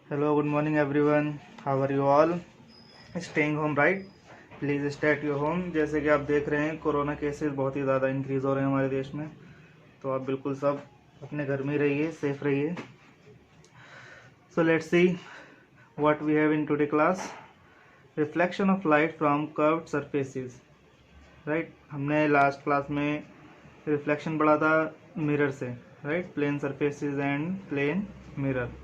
Hello, good morning everyone. How are you all? Staying home, right? Please stay at your home. जैसे कि आप देख रहे हैं कोरोना केसेस बहुत ही ज़्यादा इंक्रीज़ हो रहे हैं हमारे देश में, तो आप बिल्कुल सब अपने घर में ही रहिए, सेफ रहिए। So let's see what we have in today class. Reflection of light from curved surfaces, right. हमने लास्ट क्लास में रिफ्लेक्शन पढ़ा था मिरर से, right, plane surfaces and plane mirror.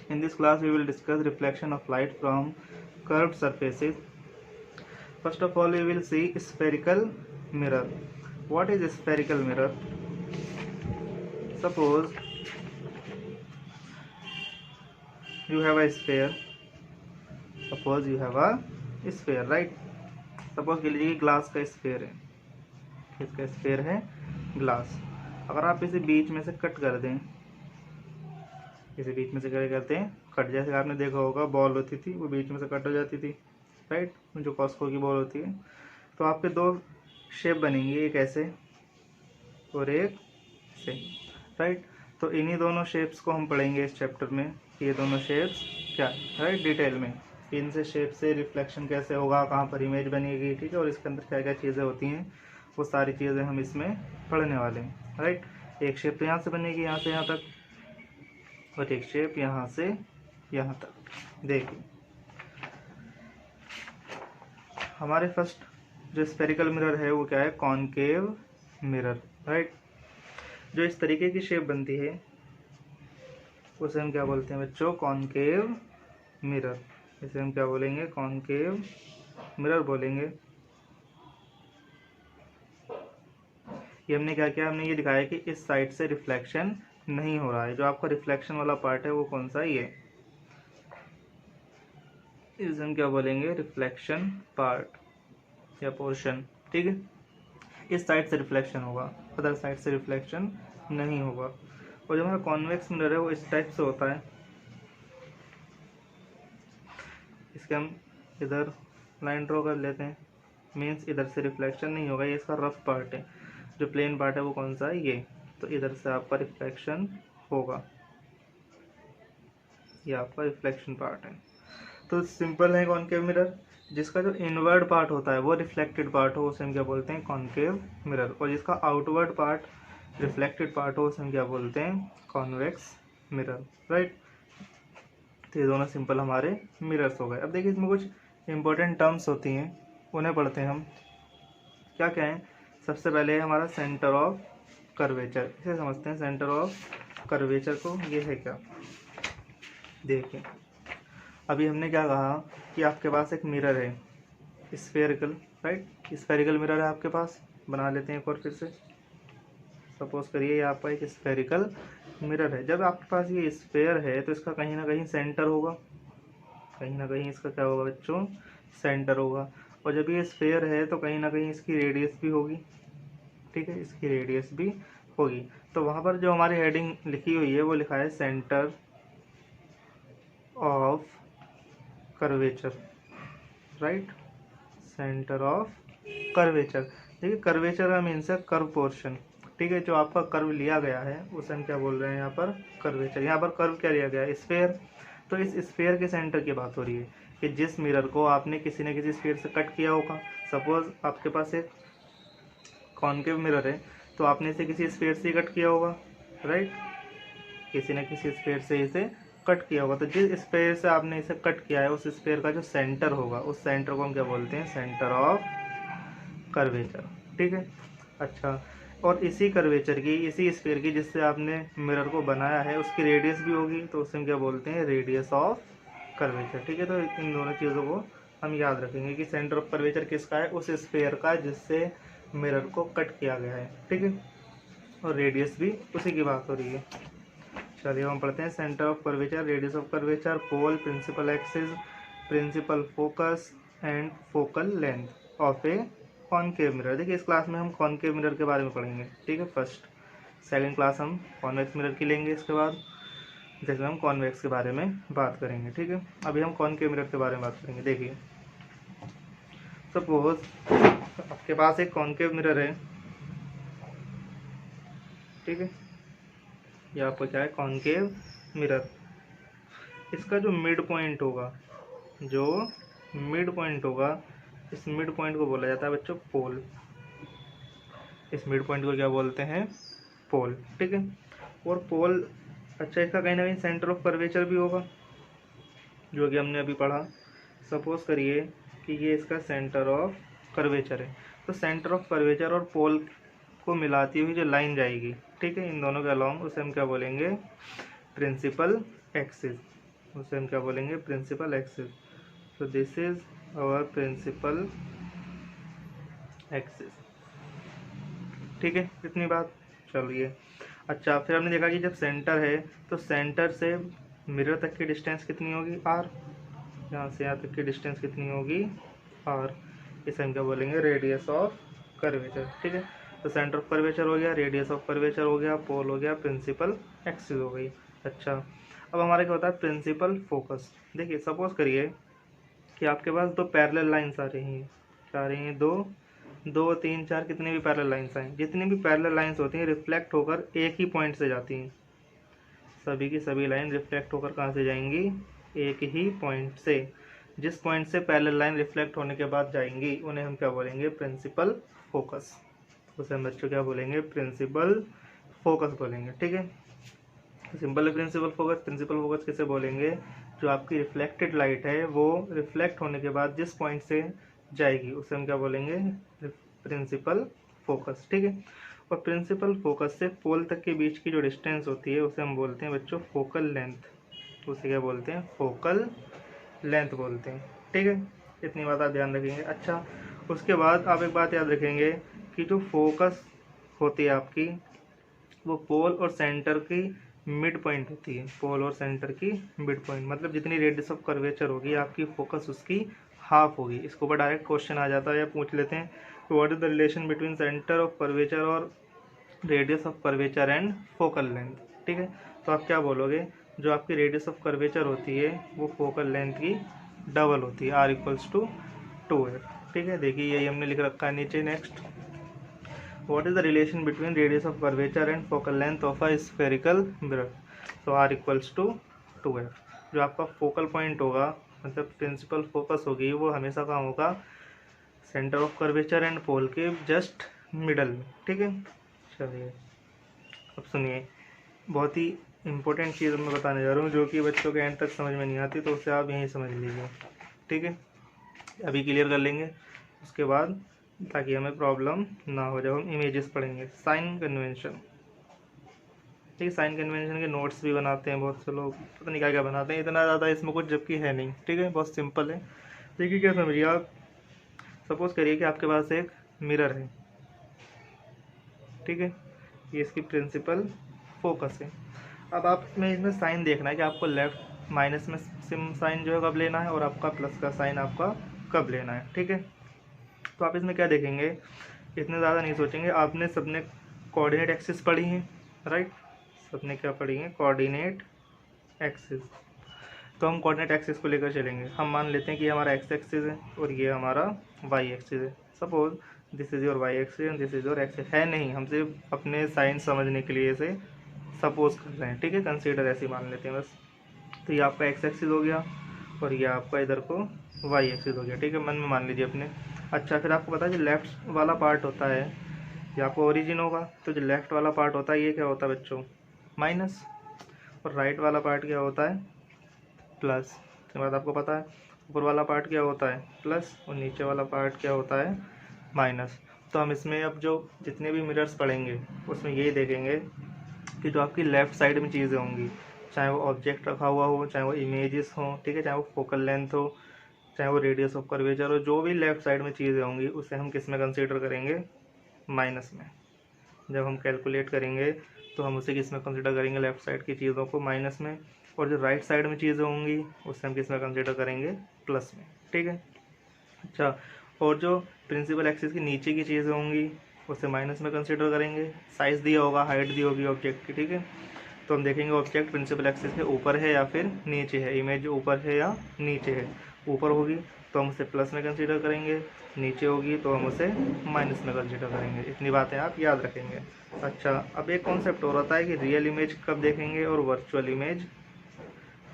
In this class, we will discuss reflection of light from curved surfaces. First of all, we will see spherical mirror. What is a spherical mirror? Suppose you have a sphere. Suppose you have a sphere, right? Suppose के लिए glass का sphere है, इसका sphere है glass. अगर आप इसे बीच में से कट कर दें, इसे बीच में से क्या करते हैं, कट। जैसे आपने देखा होगा बॉल होती थी, वो बीच में से कट हो जाती थी, राइट, जो कॉस्को की बॉल होती है। तो आपके दो शेप बनेंगी, एक ऐसे और एक से, राइट। तो इन्हीं दोनों शेप्स को हम पढ़ेंगे इस चैप्टर में, ये दोनों शेप्स क्या, राइट, डिटेल में। इनसे शेप से रिफ्लेक्शन कैसे होगा, कहाँ पर इमेज बनेगी, ठीक है, और इसके अंदर क्या क्या चीज़ें होती हैं, वो सारी चीज़ें हम इसमें पढ़ने वाले हैं, राइट। एक शेप तो यहाँ से बनेगी, यहाँ से यहाँ तक, और एक शेप यहाँ से यहाँ तक। देखिए हमारे फर्स्ट जो स्फेरिकल मिरर है वो क्या है, कॉनकेव मिरर, राइट। जो इस तरीके की शेप बनती है उसे हम क्या बोलते हैं बच्चों, कॉनकेव मिरर। इसे हम क्या बोलेंगे, कॉनकेव मिरर बोलेंगे। ये हमने क्या किया, हमने ये दिखाया कि इस साइड से रिफ्लेक्शन नहीं हो रहा है। जो आपका रिफ्लेक्शन वाला पार्ट है वो कौन सा, ये, इसे हम क्या बोलेंगे, रिफ्लेक्शन पार्ट या पोर्शन, ठीक है। इस साइड से रिफ्लेक्शन होगा, अदर साइड से रिफ्लेक्शन नहीं होगा। और जो हमारा कॉन्वेक्स मिरर है वो इस टाइप से होता है। इसके हम इधर लाइन ड्रॉ कर लेते हैं, मीन्स इधर से रिफ्लेक्शन नहीं होगा। ये इसका रफ पार्ट है। जो प्लेन पार्ट है वो कौन सा है, ये। तो इधर से आपका रिफ्लेक्शन होगा, ये आपका रिफ्लेक्शन पार्ट है। तो सिंपल है कॉनकेव मिरर। जिसका जो इनवर्ड पार्ट होता है वो रिफ्लेक्टेड पार्ट हो उसे हम क्या बोलते हैं, कॉनकेव मिरर। और जिसका आउटवर्ड पार्ट रिफ्लेक्टेड पार्ट हो उसे हम क्या बोलते हैं, कॉन्वेक्स मिरर, राइट। तो ये दोनों सिंपल हमारे मिरर्स हो गए। अब देखिए इसमें कुछ इंपॉर्टेंट टर्म्स होती हैं, उन्हें पढ़ते हैं हम। क्या क्या है, सबसे पहले है हमारा सेंटर ऑफ कर्वेचर। इसे समझते हैं सेंटर ऑफ कर्वेचर को। ये है क्या, देखिए अभी हमने क्या कहा कि आपके पास एक मिरर है स्फेरिकल, राइट। स्फेरिकल मिरर है आपके पास, बना लेते हैं एक और फिर से। सपोज करिए ये आपका एक स्फेरिकल मिरर है। जब आपके पास ये स्फेयर है तो इसका कहीं ना कहीं सेंटर होगा, कहीं ना कहीं इसका क्या होगा बच्चों, सेंटर होगा। और जब ये स्फेयर है तो कहीं ना कहीं इसकी रेडियस भी होगी, ठीक है, इसकी रेडियस भी होगी। तो वहाँ पर जो हमारी हेडिंग लिखी हुई है वो लिखा है centre of curvature, right, centre of curvature. देखिए कर्वेचर का मीन्स है कर्व पोर्शन, ठीक है। जो आपका कर्व लिया गया है उसे हम क्या बोल रहे हैं यहाँ पर, कर्वेचर। यहाँ पर कर्व क्या लिया गया है, स्फेयर। तो इस स्फेयर के सेंटर की बात हो रही है कि जिस मिरर को आपने किसी न किसी स्फेयर से कट किया होगा। सपोज आपके पास एक कॉनकेव मिरर है तो आपने इसे किसी स्फेयर से कट किया होगा, राइट, किसी न किसी स्फेयर से इसे कट किया होगा। तो जिस स्फेयर से आपने इसे कट किया है उस स्फेयर का जो सेंटर होगा उस सेंटर को हम क्या बोलते हैं, सेंटर ऑफ कर्वेचर, ठीक है। अच्छा, और इसी कर्वेचर की, इसी स्फीयर की जिससे आपने मिरर को बनाया है उसकी रेडियस भी होगी, तो उसे हम क्या बोलते हैं, रेडियस ऑफ कर्वेचर, ठीक है। तो इन दोनों चीज़ों को हम याद रखेंगे कि सेंटर ऑफ कर्वेचर किसका है, उस स्फीयर का जिससे मिरर को कट किया गया है, ठीक है। और रेडियस भी उसी की बात हो रही है। चलिए हम पढ़ते हैं centre of curvature, radius of curvature, pole, principal axis, principal focus and focal length of a concave mirror. देखिए इस क्लास में हम कॉनकेव मिरर के बारे में पढ़ेंगे, ठीक है। फर्स्ट सेकंड क्लास हम कॉन्वेक्स मिरर की लेंगे, इसके बाद जैसे हम कॉन्वेक्स के बारे में बात करेंगे, ठीक है। अभी हम कॉनकेव मिरर के बारे में बात करेंगे। देखिए सपोज आपके पास एक कॉनकेव मिरर है, ठीक है, ये आपको क्या है, कॉनकेव मिरर। इसका जो मिड पॉइंट होगा, जो मिड पॉइंट होगा, इस मिड पॉइंट को बोला जाता है बच्चों पोल। इस मिड पॉइंट को क्या बोलते हैं? पोल। ठीक है। और पोल, अच्छा, इसका कहीं ना कहीं सेंटर ऑफ कर्वेचर भी होगा, जो कि हमने अभी पढ़ा। सपोज करिए कि ये इसका सेंटर ऑफ कर्वेचर है, तो सेंटर ऑफ कर्वेचर और पोल को मिलाती हुई जो लाइन जाएगी, ठीक है, इन दोनों के अलॉन्ग, उसे हम क्या बोलेंगे? Principal axis. उसे हम क्या बोलेंगे? Principal axis. तो this is our principal axis. ठीक है, इतनी बात। चलिए, अच्छा, फिर हमने देखा कि जब सेंटर है तो सेंटर से मिरर तक की डिस्टेंस कितनी होगी? आर। यहाँ से यहाँ तक की डिस्टेंस कितनी होगी? आर। इसे हम क्या बोलेंगे? Radius of curvature. ठीक है, तो सेंटर ऑफ कर्वेचर हो गया, रेडियस ऑफ कर्वेचर हो गया, पोल हो गया, प्रिंसिपल एक्सिस हो गई। अच्छा, अब हमारा क्या होता है? Principal focus. देखिए, सपोज करिए कि आपके पास दो पैरेलल लाइंस आ रही हैं। क्या आ रही हैं? दो, 3, 4, कितने भी पैरेलल लाइंस आए, जितनी भी पैरेलल लाइंस होती हैं रिफ्लेक्ट होकर एक ही पॉइंट से जाती हैं। सभी की सभी लाइन रिफ्लेक्ट होकर कहाँ से जाएंगी? एक ही पॉइंट से। जिस पॉइंट से पैरेलल लाइन रिफ्लेक्ट होने के बाद जाएंगी उन्हें हम क्या बोलेंगे? Principal focus. उसे हम बच्चों क्या बोलेंगे? प्रिंसिपल फोकस बोलेंगे। ठीक है, सिंपल है प्रिंसिपल फोकस। प्रिंसिपल फोकस किसे बोलेंगे? जो आपकी रिफ्लेक्टेड लाइट है वो रिफ्लेक्ट होने के बाद जिस पॉइंट से जाएगी उसे हम क्या बोलेंगे? Principal focus. ठीक है, और प्रिंसिपल फोकस से पोल तक के बीच की जो डिस्टेंस होती है उसे हम बोलते हैं बच्चों फोकल लेंथ। उसे क्या बोलते हैं? फोकल लेंथ बोलते हैं। ठीक है, इतनी बात आप ध्यान रखेंगे। अच्छा, उसके बाद आप एक बात याद रखेंगे कि जो फोकस होती है आपकी, वो पोल और सेंटर की मिड पॉइंट होती है। पोल और सेंटर की मिड पॉइंट मतलब जितनी रेडियस ऑफ कर्वेचर होगी आपकी फोकस उसकी हाफ होगी। इसके ऊपर डायरेक्ट क्वेश्चन आ जाता है, या पूछ लेते हैं what is the relation between centre of curvature और radius of curvature and focal length. ठीक है, तो आप क्या बोलोगे? जो आपकी रेडियस ऑफ कर्वेचर होती है वो फोकल लेंथ की डबल होती है, आर इक्वल्स टू 2f। ठीक है, देखिए यही हमने लिख रखा है नीचे। Next, what is the relation between radius of curvature and focal length of a spherical mirror? So r equals to 2f। जो आपका फोकल पॉइंट होगा, मतलब प्रिंसिपल फोकस होगी, वो हमेशा कहाँ होगा? Centre of curvature and pole के जस्ट मिडल में। ठीक है, चलिए अब सुनिए, बहुत ही इंपॉर्टेंट चीज़ मैं बताने जा रहा हूँ जो कि बच्चों के एंड तक समझ में नहीं आती, तो उसे आप यहीं समझ लीजिए। ठीक है, अभी क्लियर कर लेंगे उसके बाद, ताकि हमें प्रॉब्लम ना हो जब हम इमेजेस पढ़ेंगे। Sign convention. ठीक है, साइन कन्वेंशन के नोट्स भी बनाते हैं बहुत से लोग, पता नहीं क्या क्या बनाते हैं, इतना ज़्यादा इसमें कुछ जबकि है नहीं। ठीक है, बहुत सिंपल है। देखिए क्या समझिए आप, सपोज करिए कि आपके पास एक मिरर है। ठीक है, ये इसकी प्रिंसिपल फोकस है। अब आप में इसमें साइन देखना है कि आपको लेफ्ट माइनस में सिम साइन जो है कब लेना है, और आपका प्लस का साइन आपका कब लेना है। ठीक है, तो आप इसमें क्या देखेंगे? इतने ज़्यादा नहीं सोचेंगे। आपने सबने कोऑर्डिनेट एक्सिस पढ़ी है, राइट? सबने क्या पढ़ी है? Coordinate axis. तो हम कोऑर्डिनेट एक्सिस को लेकर चलेंगे। हम मान लेते हैं कि हमारा एक्स एक्सिस है और ये हमारा वाई एक्सिस है। Suppose this is your Y axis and this is your axis है। नहीं, हम सिर्फ अपने साइन समझने के लिए इसे सपोज कर रहे हैं। ठीक है, कंसीडर ऐसे मान लेते हैं बस। तो ये आपका एक्स एक्सिस हो गया और ये आपका इधर को वाई एक्सिस हो गया। ठीक है, मन में मान लीजिए अपने। अच्छा, फिर आपको पता है जो लेफ्ट वाला पार्ट होता है ये आपको ओरिजिन होगा, तो जो लेफ्ट वाला पार्ट होता है ये क्या होता है बच्चों? माइनस। और राइट वाला पार्ट क्या होता है? प्लस। इसके बाद आपको पता है ऊपर वाला पार्ट क्या होता है? प्लस, और नीचे वाला पार्ट क्या होता है? माइनस। तो हम इसमें अब जो जितने भी मिरर्स पढ़ेंगे उसमें यही देखेंगे कि जो आपकी लेफ़्ट साइड में चीज़ें होंगी, चाहे वो ऑब्जेक्ट रखा हुआ हो, चाहे वो इमेजेस हों, ठीक है, चाहे वो फोकल लेंथ हो, चाहे वो रेडियस ऑफ कर्वेचर हो, जो भी लेफ़्ट साइड में चीज़ें होंगी उसे हम किस में कंसीडर करेंगे? माइनस में। जब हम कैलकुलेट करेंगे तो हम उसे किस में कंसीडर करेंगे? लेफ़्ट साइड की चीज़ों को माइनस में। और जो राइट साइड में चीज़ें होंगी उसे हम किस में कंसीडर करेंगे? प्लस में। ठीक है, अच्छा, और जो प्रिंसिपल एक्सिस की नीचे की चीज़ें होंगी उसे माइनस में कंसीडर करेंगे। साइज़ दिया होगा, हाइट दी होगी ऑब्जेक्ट की। ठीक है, तो हम देखेंगे ऑब्जेक्ट प्रिंसिपल एक्सिस के ऊपर है या फिर नीचे है, इमेज ऊपर है या नीचे है। ऊपर होगी तो हम उसे प्लस में कंसीडर करेंगे, नीचे होगी तो हम उसे माइनस में कंसीडर करेंगे। इतनी बातें आप याद रखेंगे। अच्छा, अब एक कॉन्सेप्ट और होता है कि रियल इमेज कब देखेंगे और वर्चुअल इमेज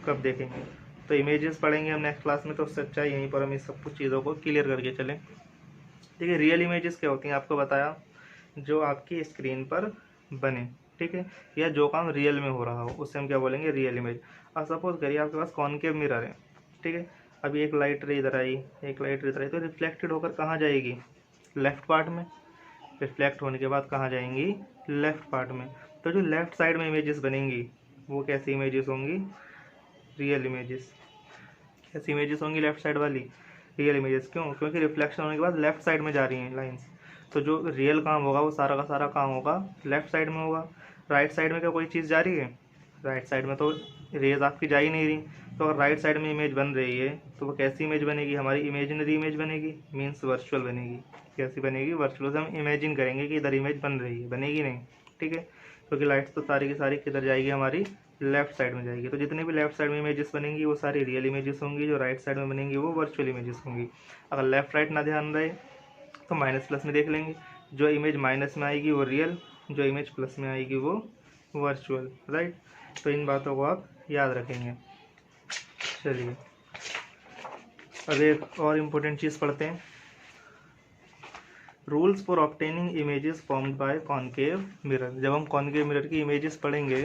कब देखेंगे। तो इमेजेस पढ़ेंगे हम नेक्स्ट क्लास में, तो उससे अच्छा यहीं पर हम इस सब कुछ चीज़ों को क्लियर करके चलें। ठीक है, रियल इमेजेस क्या होती हैं आपको बताया, जो आपकी स्क्रीन पर बने, ठीक है, या जो काम रियल में हो रहा हो उससे हम क्या बोलेंगे, रियल इमेज। अब सपोज करिए आपके पास कॉनकेव मिरर है, ठीक है, अभी एक लाइट रे इधर आई, एक लाइट रे इधर आई, तो रिफ्लेक्टेड होकर कहाँ जाएगी, लेफ्ट पार्ट में। रिफ्लेक्ट होने के बाद कहाँ जाएंगी, लेफ्ट पार्ट में। तो जो लेफ्ट साइड में इमेजेस बनेंगी वो कैसी इमेजेस होंगी, रियल इमेजेस। कैसी इमेजेस होंगी लेफ्ट साइड वाली, रियल इमेजेस। क्यों, क्योंकि रिफ्लेक्शन होने के बाद लेफ्ट साइड में जा रही हैं लाइंस। तो जो रियल काम होगा वो सारा का सारा काम होगा लेफ्ट साइड में होगा। राइट साइड में क्या कोई चीज़ जा रही है, राइट साइड में तो रेज आपकी जा ही नहीं रही। तो अगर राइट साइड में इमेज बन रही है तो वो कैसी इमेज बनेगी, हमारी इमेजिनरी इमेज बनेगी, मीन्स वर्चुअल बनेगी। कैसी बनेगी, वर्चुअल। से हम इमेजिन करेंगे कि इधर इमेज बन रही है, बनेगी नहीं, ठीक है, क्योंकि लाइट्स तो सारी की सारी किधर जाएगी, हमारी लेफ्ट साइड में जाएगी। तो जितनी भी लेफ्ट साइड में इमेजेस बनेंगी वो सारी रियल इमेजेस होंगी, जो राइट साइड में बनेंगी वो वर्चुअल इमेजेस होंगी। अगर लेफ्ट राइट ना ध्यान रहे तो माइनस प्लस में देख लेंगे, जो इमेज माइनस में आएगी वो रियल, जो इमेज प्लस में आएगी वो वर्चुअल, राइट। तो इन बातों को आप याद रखेंगे। चलिए अब एक और इम्पोर्टेंट चीज़ पढ़ते हैं, rules for obtaining images formed by concave mirror. जब हम कॉनकेव मिरर की इमेजेस पढ़ेंगे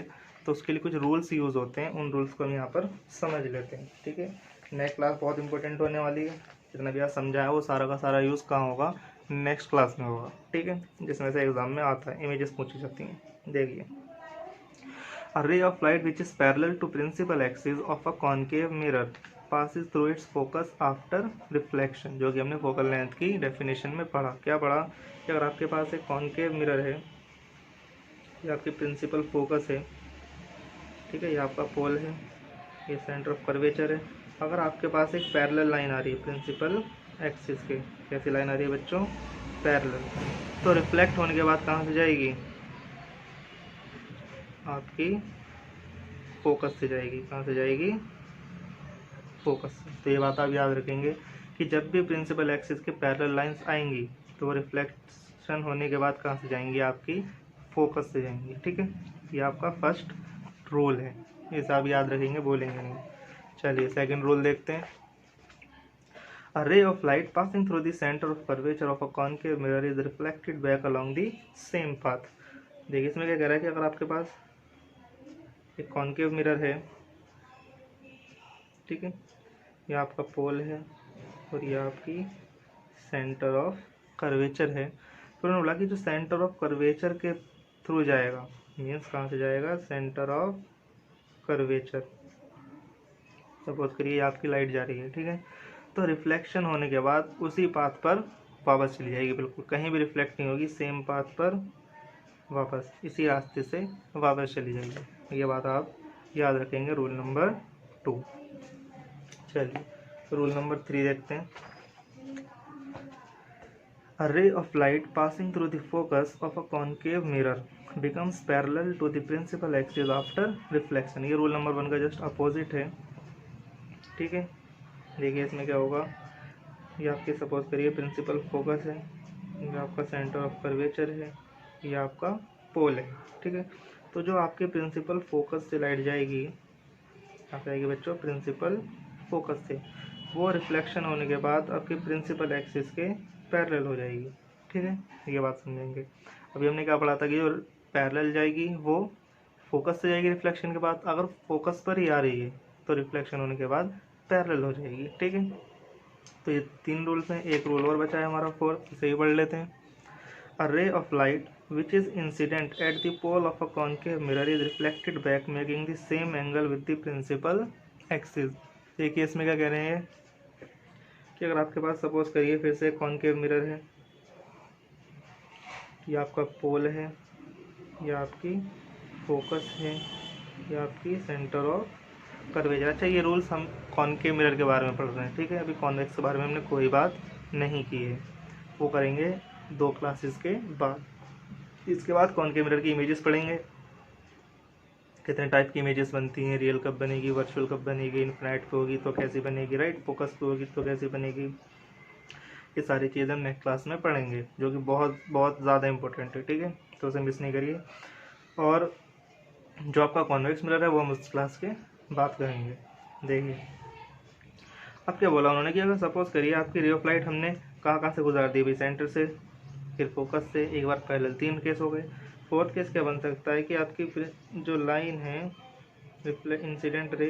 तो उसके लिए कुछ रूल्स यूज़ होते हैं, उन रूल्स को हम यहाँ पर समझ लेते हैं, ठीक है। नेक्स्ट क्लास बहुत इंपॉर्टेंट होने वाली है, जितना भी आज समझाया वो सारा का सारा यूज़ कहाँ होगा, नेक्स्ट क्लास में होगा, ठीक है, जिसमें से एग्जाम में आता है, इमेजेस पूछी जाती हैं। देखिए, a ray of light which is parallel to principal axis of a concave mirror passes through its focus after reflection, जो कि हमने फोकल लेंथ की डेफिनेशन में पढ़ा। क्या पढ़ा कि अगर आपके पास एक कॉनकेव मिरर है, ये आपकी प्रिंसिपल फोकस है, ठीक है, ये आपका पोल है, ये सेंटर ऑफ कर्वेचर है। अगर आपके पास एक पैरेलल लाइन आ रही है प्रिंसिपल एक्सिस के, कैसी लाइन आ रही है बच्चों, पैरेलल, तो रिफ्लेक्ट होने के बाद कहाँ से जाएगी, आपकी फोकस से जाएगी। कहाँ से जाएगी, फोकस से। तो ये बात आप याद रखेंगे कि जब भी प्रिंसिपल एक्सिस के पैरेलल लाइंस आएंगी तो वो रिफ्लेक्शन होने के बाद कहाँ से जाएंगी, आपकी फोकस से जाएंगी, ठीक है। ये आपका फर्स्ट रूल है, इसे आप याद रखेंगे, बोलेंगे नहीं। चलिए सेकंड रूल देखते हैं, A ray of light passing through the center of curvature of a concave mirror is reflected back along the same path। देखिए इसमें क्या कह रहा है कि अगर आपके पास एक कॉनकेव मिरर है, ठीक है, ये आपका पोल है और ये आपकी सेंटर ऑफ कर्वेचर है। तो उन्होंने बोला कि जो सेंटर ऑफ कर्वेचर के थ्रू जाएगा, मीन्स कहाँ से जाएगा, सेंटर ऑफ कर्वेचर। सपोज करिए आपकी लाइट जा रही है, ठीक है, तो रिफ्लेक्शन होने के बाद उसी पाथ पर वापस चली जाएगी, बिल्कुल कहीं भी रिफ्लेक्ट नहीं होगी, सेम पाथ पर वापस इसी रास्ते से वापस चली जाएगी। ये बात आप याद रखेंगे, रूल नंबर 2। चलिए रूल नंबर 3 देखते हैं, A ray of light passing through the focus of a concave mirror becomes parallel to the principal axis after reflection। ये रूल नंबर 1 का जस्ट अपोजिट है, ठीक है। देखिए इसमें क्या होगा, ये आपके सपोज करिए प्रिंसिपल फोकस है, ये आपका सेंटर ऑफ कर्वेचर है, ये आपका पोल है, ठीक है। तो जो आपके प्रिंसिपल फोकस से लाइट जाएगी, आप जाएगी बच्चों प्रिंसिपल फोकस से, वो रिफ्लेक्शन होने के बाद आपके प्रिंसिपल एक्सिस के पैरेलल हो जाएगी, ठीक है। ये बात समझेंगे। अभी हमने क्या पढ़ा था कि जो पैरेलल जाएगी वो फोकस से जाएगी रिफ्लेक्शन के बाद, अगर फोकस पर ही आ रही है तो रिफ्लेक्शन होने के बाद पैरेलल हो जाएगी, ठीक है। तो ये 3 रूल्स हैं, एक रूल और बचा है हमारा 4, इसे ही पढ़ लेते हैं। A ray of light which is incident at the pole of a concave mirror is reflected back making the same angle with the principal axis। देखिए इसमें क्या कह रहे हैं कि अगर आपके पास सपोज करिए फिर से कॉनकेव मिरर है, ये आपका पोल है, ये आपकी फोकस है, ये आपकी सेंटर ऑफ कर्वेचर। अच्छा ये रूल्स हम कॉनकेव मिरर के बारे में पढ़ रहे हैं, ठीक है, अभी कॉन्वेक्स के बारे में हमने कोई बात नहीं की है, वो करेंगे 2 क्लासेस के बाद। इसके बाद कॉनकेव मिरर की इमेजेस पढ़ेंगे, कितने टाइप की इमेजेस बनती हैं, रियल कब बनेगी, वर्चुअल कब बनेगी, इन्फिनाइट पे होगी तो कैसी बनेगी, राइट, फोकस पे होगी तो कैसी बनेगी। ये सारी चीज़ें हम नेक्स्ट क्लास में पढ़ेंगे, जो कि बहुत बहुत ज़्यादा इंपॉर्टेंट है, ठीक है, तो उसे मिस नहीं करिए। और जो आपका कॉन्वेक्स मिरर है वो हम उस क्लास के बात करेंगे। देखिए अब क्या बोला उन्होंने कि अगर सपोज करिए आपकी रे ऑफ लाइट हमने कहाँ से गुजार दी भाई, सेंटर से, फिर फोकस से, एक बार पहले 3 केस हो गए। फोर्थ केस क्या बन सकता है कि आपकी जो लाइन है इंसिडेंट रे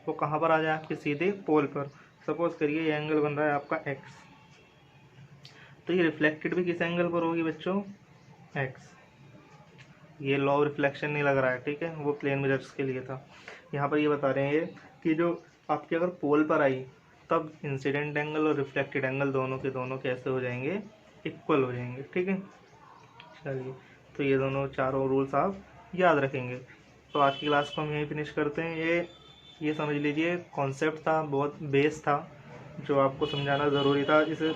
वो कहाँ पर आ जाए, आपके सीधे पोल पर। सपोज करिए ये एंगल बन रहा है आपका एक्स, तो ये रिफ्लेक्टेड भी किस एंगल पर होगी बच्चों, एक्स। ये लॉ ऑफ रिफ्लेक्शन नहीं लग रहा है, ठीक है, वो प्लेन मिरर्स के लिए था। यहाँ पर ये बता रहे हैं ये कि जो आपके अगर पोल पर आई तब इंसिडेंट एंगल और रिफ्लेक्टेड एंगल दोनों के दोनों कैसे हो जाएंगे, इक्वल हो जाएंगे, ठीक है। चलिए, तो ये दोनों चारों रूल्स आप याद रखेंगे। तो आज की क्लास को हम यहीं फिनिश करते हैं। ये समझ लीजिए कॉन्सेप्ट था, बहुत बेस था, जो आपको समझाना ज़रूरी था। इसे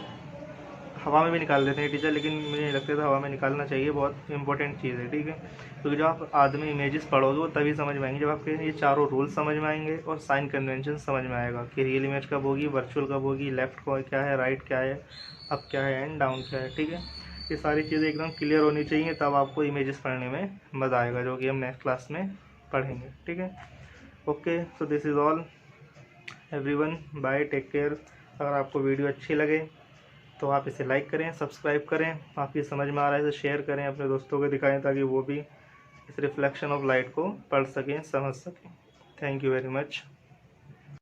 हवा में भी निकाल देते हैं टीचर, लेकिन मुझे नहीं लगता था हवा में निकालना चाहिए, बहुत इंपॉर्टेंट चीज़ है, ठीक है। क्योंकि जब आप आदमी इमेजेस पढ़ोगे वो तभी समझ में आएंगे जब आपके ये चारों रूल्स समझ में आएंगे और साइन कन्वेंशन समझ में आएगा कि रियल इमेज कब होगी, वर्चुअल कब होगी, लेफ्ट को क्या है, राइट क्या है, अप क्या है एंड डाउन क्या है, ठीक है। ये सारी चीज़ें एकदम क्लियर होनी चाहिए, तब आपको इमेजेस पढ़ने में मज़ा आएगा, जो कि हम नेक्स्ट क्लास में पढ़ेंगे, ठीक है। Okay, so this is all everyone, bye, take care. अगर आपको वीडियो अच्छी लगे तो आप इसे लाइक करें, सब्सक्राइब करें, आपकी समझ में आ रहा है इसे शेयर करें, अपने दोस्तों को दिखाएं ताकि वो भी इस रिफ्लेक्शन ऑफ लाइट को पढ़ सकें, समझ सकें। Thank you very much.